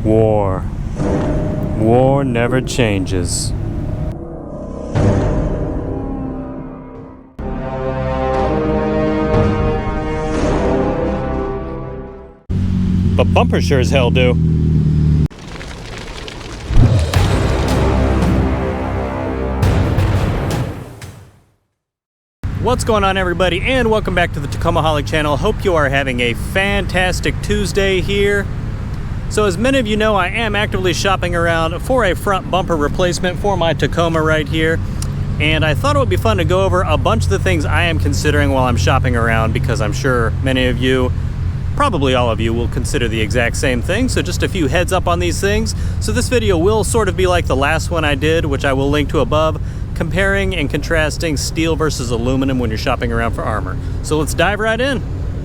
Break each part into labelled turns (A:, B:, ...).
A: War. War never changes. But bumpers sure as hell do. What's going on, everybody, and welcome back to the Tacomaholic channel. Hope you are having a fantastic Tuesday here. So as many of you know, I am actively shopping around for a front bumper replacement for my Tacoma right here. And I thought it would be fun to go over a bunch of the things I am considering while I'm shopping around, because I'm sure many of you, probably all of you, will consider the exact same thing. So just a few heads up on these things. So this video will sort of be like the last one I did, which I will link to above, comparing and contrasting steel versus aluminum when you're shopping around for armor. So let's dive right in.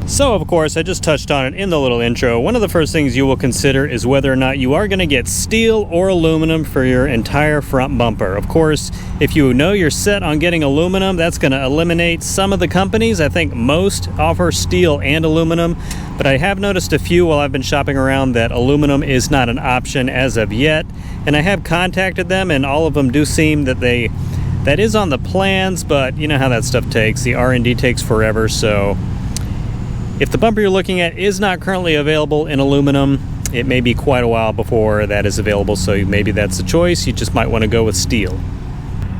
A: So of course, I just touched on it in the little intro. One of the first things you will consider is whether or not you are going to get steel or aluminum for your entire front bumper. Of course, if you know you're set on getting aluminum, that's going to eliminate some of the companies. I think most offer steel and aluminum, but I have noticed a few while I've been shopping around that aluminum is not an option as of yet. And I have contacted them, and all of them do seem that that is on the plans, but you know how that stuff takes. The R&D takes forever, so if the bumper you're looking at is not currently available in aluminum, it may be quite a while before that is available, so maybe that's a choice. You just might want to go with steel.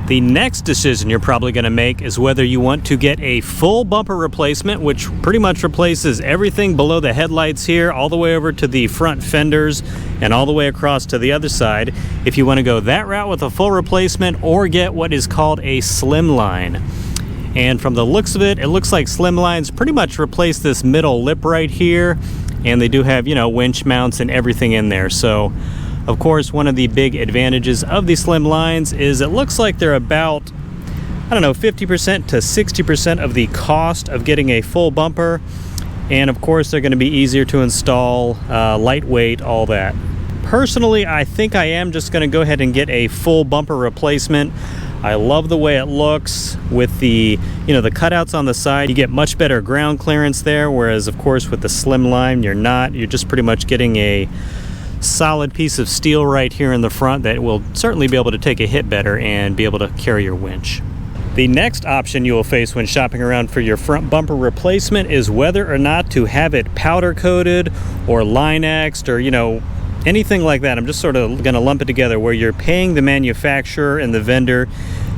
A: The next decision you're probably going to make is whether you want to get a full bumper replacement, which pretty much replaces everything below the headlights here, all the way over to the front fenders, and all the way across to the other side. If you want to go that route with a full replacement, or get what is called a Slimline. And from the looks of it, it looks like Slimlines pretty much replace this middle lip right here. And they do have, you know, winch mounts and everything in there. So, of course, one of the big advantages of the Slimlines is it looks like they're about, I don't know, 50% to 60% of the cost of getting a full bumper. And of course, they're going to be easier to install, lightweight, all that. Personally, I think I am just going to go ahead and get a full bumper replacement. I love the way it looks with the, you know, the cutouts on the side. You get much better ground clearance there, whereas of course with the Slimline you're not. You're just pretty much getting a solid piece of steel right here in the front that will certainly be able to take a hit better and be able to carry your winch. The next option you will face when shopping around for your front bumper replacement is whether or not to have it powder coated or Line-X'd, or, you know, anything like that. I'm just sort of going to lump it together, where you're paying the manufacturer and the vendor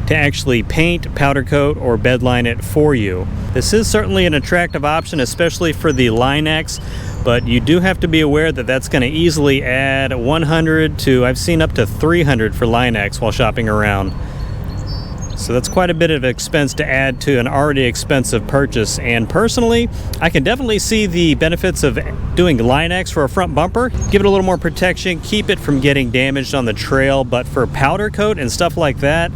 A: to actually paint, powder coat, or bedline it for you. This is certainly an attractive option, especially for the Line-X, but you do have to be aware that that's going to easily add 100 to, I've seen up to 300 for Line-X while shopping around. So that's quite a bit of expense to add to an already expensive purchase. And personally, I can definitely see the benefits of doing Line-X for a front bumper. Give it a little more protection, keep it from getting damaged on the trail. But for powder coat and stuff like that,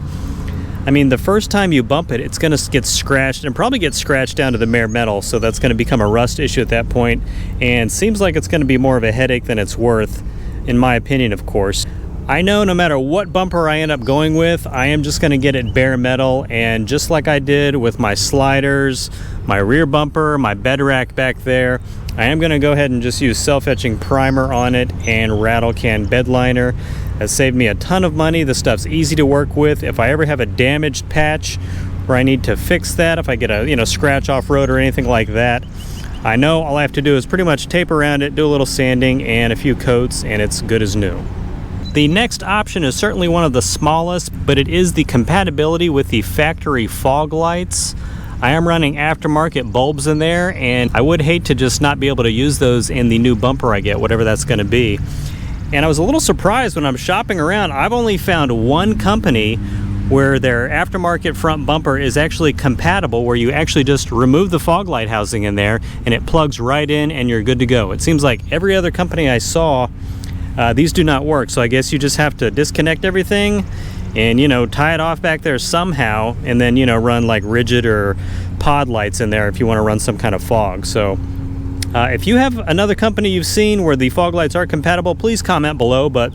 A: I mean, the first time you bump it, it's going to get scratched and probably get scratched down to the bare metal. So that's going to become a rust issue at that point. And seems like it's going to be more of a headache than it's worth, in my opinion, of course. I know no matter what bumper I end up going with, I am just going to get it bare metal, and just like I did with my sliders, my rear bumper, my bed rack back there, I am going to go ahead and just use self-etching primer on it and rattle can bed liner. That saved me a ton of money. The stuff's easy to work with. If I ever have a damaged patch where I need to fix that, if I get a, you know, scratch off road or anything like that, I know all I have to do is pretty much tape around it, do a little sanding and a few coats, and it's good as new. The next option is certainly one of the smallest, but it is the compatibility with the factory fog lights. I am running aftermarket bulbs in there, and I would hate to just not be able to use those in the new bumper I get, whatever that's going to be. And I was a little surprised when I'm shopping around. I've only found one company where their aftermarket front bumper is actually compatible, where you actually just remove the fog light housing in there and it plugs right in and you're good to go. It seems like every other company I saw, these do not work, so I guess you just have to disconnect everything and, you know, tie it off back there somehow, and then, you know, run like rigid or pod lights in there if you want to run some kind of fog. So if you have another company you've seen where the fog lights are compatible, please comment below. But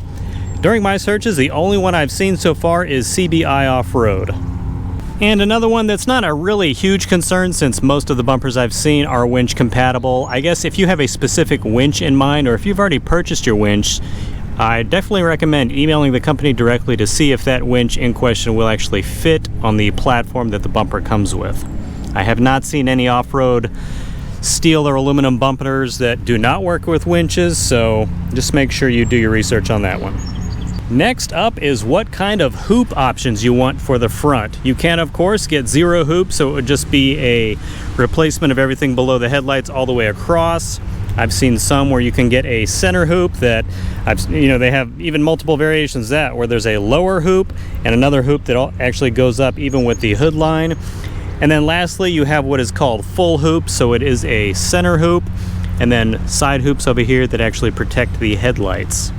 A: during my searches, the only one I've seen so far is CBI Offroad. And another one that's not a really huge concern, since most of the bumpers I've seen are winch compatible. I guess if you have a specific winch in mind, or if you've already purchased your winch, I definitely recommend emailing the company directly to see if that winch in question will actually fit on the platform that the bumper comes with. I have not seen any off-road steel or aluminum bumpers that do not work with winches, so just make sure you do your research on that one. Next up is what kind of hoop options you want for the front. You can, of course, get zero hoop, so it would just be a replacement of everything below the headlights all the way across. I've seen some where you can get a center hoop that, they have even multiple variations of that, where there's a lower hoop and another hoop that actually goes up even with the hood line. And then lastly, you have what is called full hoop, so it is a center hoop, and then side hoops over here that actually protect the headlights.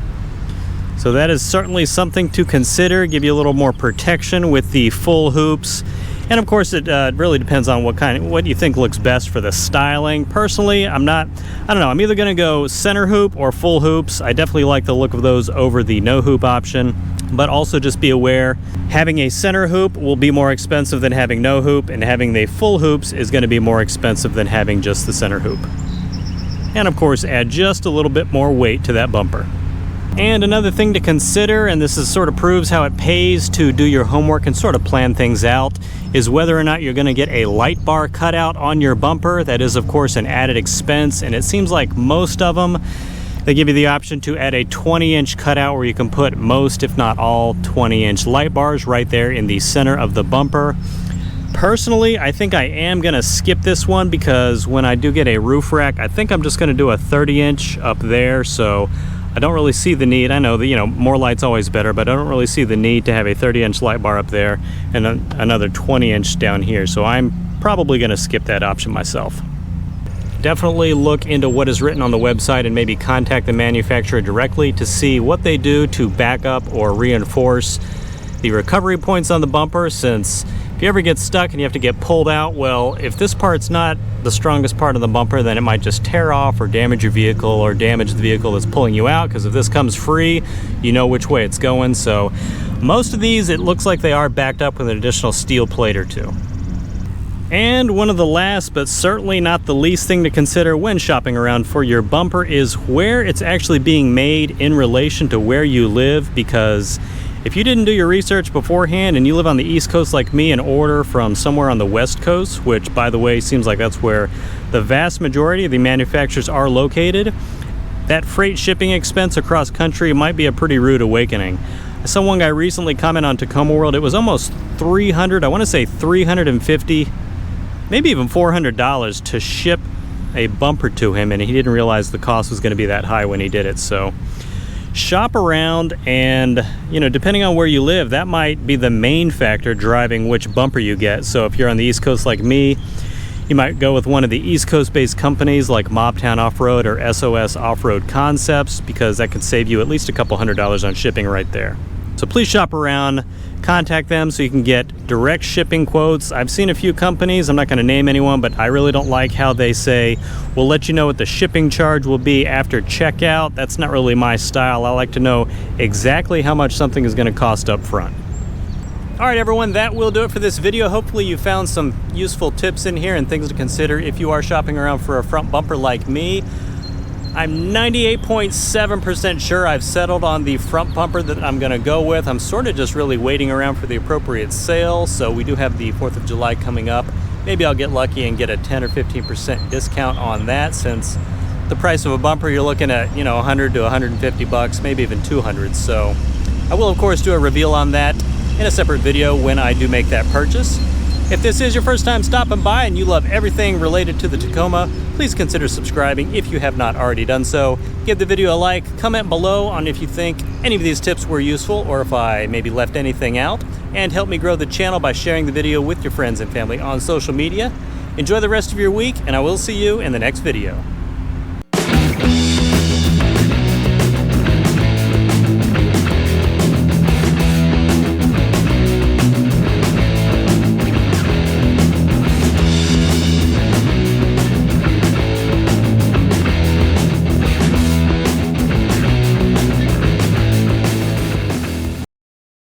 A: So that is certainly something to consider, give you a little more protection with the full hoops. And of course, it really depends on what you think looks best for the styling. Personally, I don't know, I'm either gonna go center hoop or full hoops. I definitely like the look of those over the no hoop option, but also just be aware, having a center hoop will be more expensive than having no hoop, and having the full hoops is gonna be more expensive than having just the center hoop. And of course, add just a little bit more weight to that bumper. And another thing to consider, and this sort of proves how it pays to do your homework and sort of plan things out, is whether or not you're going to get a light bar cutout on your bumper. That is, of course, an added expense, and it seems like most of them, they give you the option to add a 20-inch cutout where you can put most, if not all, 20-inch light bars right there in the center of the bumper. Personally, I think I am going to skip this one, because when I do get a roof rack, I think I'm just going to do a 30-inch up there, so I don't really see the need. I know that, more light's always better, but I don't really see the need to have a 30-inch light bar up there and another 20-inch down here. So I'm probably going to skip that option myself. Definitely look into what is written on the website and maybe contact the manufacturer directly to see what they do to back up or reinforce the recovery points on the bumper, since if you ever get stuck and you have to get pulled out, well, if this part's not the strongest part of the bumper, then it might just tear off or damage your vehicle or damage the vehicle that's pulling you out, because if this comes free, you know which way it's going. So most of these, it looks like they are backed up with an additional steel plate or two. And one of the last, but certainly not the least thing to consider when shopping around for your bumper is where it's actually being made in relation to where you live, because if you didn't do your research beforehand and you live on the East Coast like me and order from somewhere on the West Coast, which, by the way, seems like that's where the vast majority of the manufacturers are located, that freight shipping expense across country might be a pretty rude awakening. I saw one guy recently comment on Tacoma World. It was almost $300, I want to say $350, maybe even $400 to ship a bumper to him, and he didn't realize the cost was going to be that high when he did it. So shop around, and depending on where you live, that might be the main factor driving which bumper you get. So if you're on the East Coast like me, you might go with one of the East Coast based companies like Mobtown Offroad or SOS Off-Road Concepts, because that could save you at least a couple $100 on shipping right there. So please shop around, contact them so you can get direct shipping quotes. I've seen a few companies, I'm not going to name anyone, but I really don't like how they say, we'll let you know what the shipping charge will be after checkout. That's not really my style. I like to know exactly how much something is going to cost up front. All right, everyone, that will do it for this video. Hopefully you found some useful tips in here and things to consider if you are shopping around for a front bumper like me. I'm 98.7% sure I've settled on the front bumper that I'm going to go with. I'm sort of just really waiting around for the appropriate sale. So we do have the 4th of July coming up. Maybe I'll get lucky and get a 10 or 15% discount on that, since the price of a bumper, you're looking at, 100 to 150 bucks, maybe even 200. So I will, of course, do a reveal on that in a separate video when I do make that purchase. If this is your first time stopping by and you love everything related to the Tacoma, please consider subscribing if you have not already done so. Give the video a like, comment below on if you think any of these tips were useful or if I maybe left anything out, and help me grow the channel by sharing the video with your friends and family on social media. Enjoy the rest of your week, and I will see you in the next video.